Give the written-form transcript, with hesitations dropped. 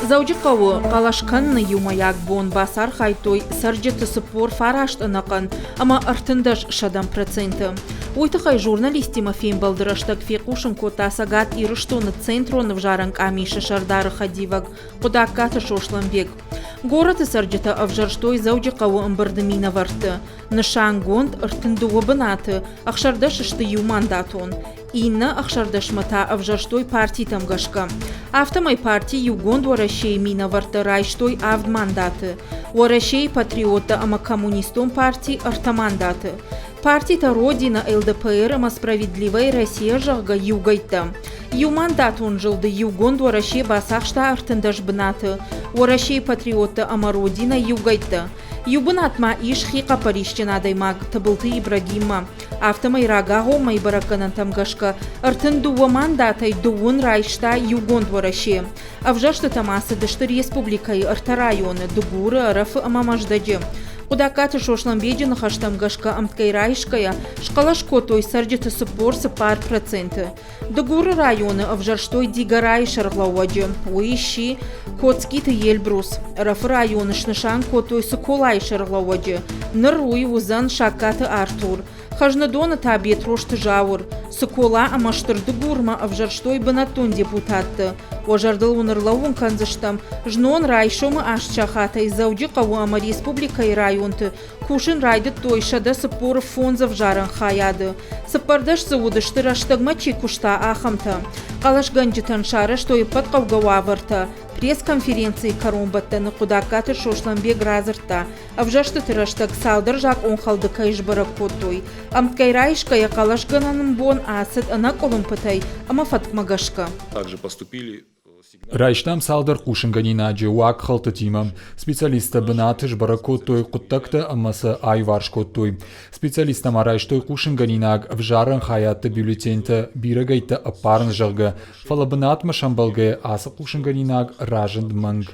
Завжди каву калашканны юмаяк бон басар хайтой сарджеты спор фарашт анакан, ама артындаш шадан проценты. Уйтахай журналист Тимофеем Балдыраштак фекушин кота сагат и рыштоны центрон в жаранг амиша шардары хадивак, куда ката шошланбек. Город и сарджета авжарштой завжди каву амбардамина варты. Нышангонд артындуы бынаты, ахшардаш ишты юмандатон. Инна ахшардаш мата авжарштой партий тамгашка. Автомай партий югонд варашей мина варта райштой авд мандаты. Варашей патриота ама коммунистон партий артамандаты. Партия Родина ЛДПР ама справедливая Россия жага югайта. Юмандат он жылды югонд варашей басахшта артындаш бынаты. Варашей патриота ама Родина югайта. Юбынатма иш хиқа парищенадай маг табылты Ибрагима. Автомай рагаго май бараканан тамгашка. Артындуа мандатай дуун райшта югонд варашей. Авжашта тамасы дышты республикай артарайоны дугуры арафы амамаждаджи. Куда каты шошланбеджи нахаштамгашка амткайрайшкая шкалашко той сарджеты супор сапар проценты. Дугуры районы авжарштой дигарай шарглауаджи. Уищи коцкиты ельбрус. Раф районы шнышан котой суколай шарглауаджи. Наруй узан шакаты Артур. Хажнадона табет рошты жаур. Сукола амаштыр дугурма авжарштой банатон депутатты. Ожардыл унырлауын канзыштам. Жнон райшомы ашчахатай завжди каву ама республика и районты. Кушин райды тойшада сыпоры фонзов жаран хаяды. Сыпардаш завудышты раштагма чекушта ахамта. Калаш ганджитан шара, что и подкавгававарта. Пресс-конференции Карумбаттаны кудакаты шошланбек разырта. Авжашты тыраштаг салдар жак он халдыка ишбаракотой. Амткайрайшкая калаш гананым бон асыт анак олымпытай, ама фаткмагашка. Также поступили Райштам салдар кушинганина джуак халтатимам. Специалиста бынатыш баракотой куттакта амаса айваршкотой. Специалистам арайштой кушинганинаг в жаран хаятта бюллетеньта бирагайта апарн жага. Фала бынат машамбалге аса кушинганинаг ражанд манг.